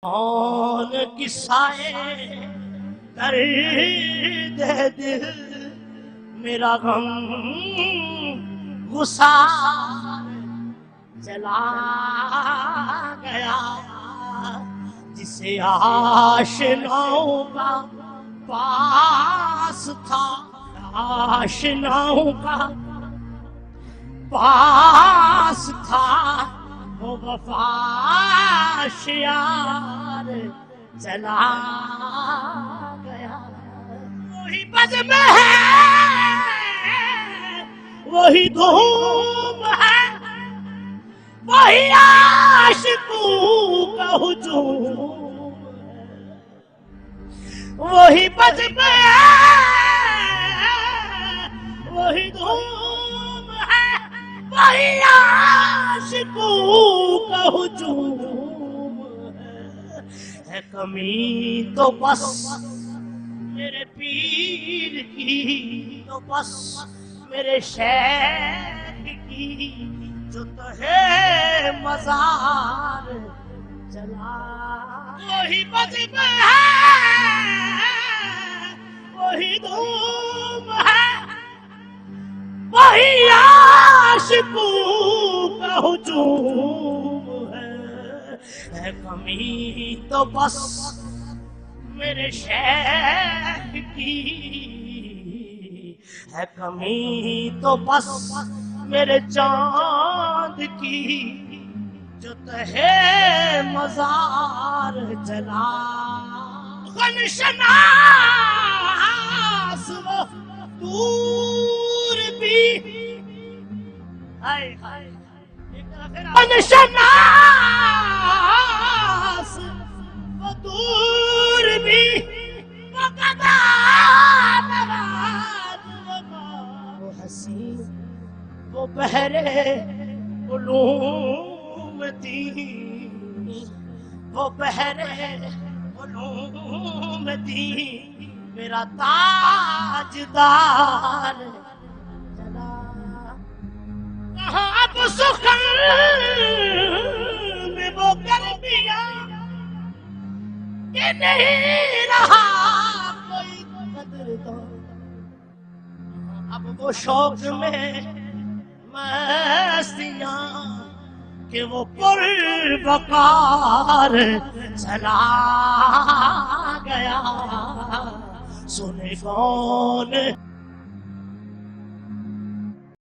کون قصائے کر دے دل میرا غم غسار چلا گیا، جسے آشناؤں کا پاس تھا، آشناؤں کا پاس تھا، وہ وفاش یار چلا گیا۔ وہی بزم ہے، وہی دھوم ہے، وہی عاشقوں کا ہجوم ہے، وہی بزم ہے، وہی دھوم ہے، وہی عاشقوں کا ہجوم ہے۔ کمی تو بس میرے پیر کی، تو بس میرے شیخ کی، جو تہے مزار چلا۔ وہی بزم ہے، وہی دھوم ہے، وہی عاشقوں کا ہجوم ہے۔ کمی تو بس میرے شیخ کی ہے، کمی تو بس میرے چاند کی، جو تہے مزار چلا۔ غم شناس وہ دور بھی، غم شناس وہ دور بھی، وہ قضا نواز وہ حسین، وہ بحرے علوم تھی، وہ بحرے علوم تھی، میرا تاجدار چلا۔ کہاں اب سخن میں وہ گرمیاں کہ نہیں رہا کوئی قدردان، اب وہ شوق میں مستیاں کہ وہ پر وقار چلا گیا۔ سنے کون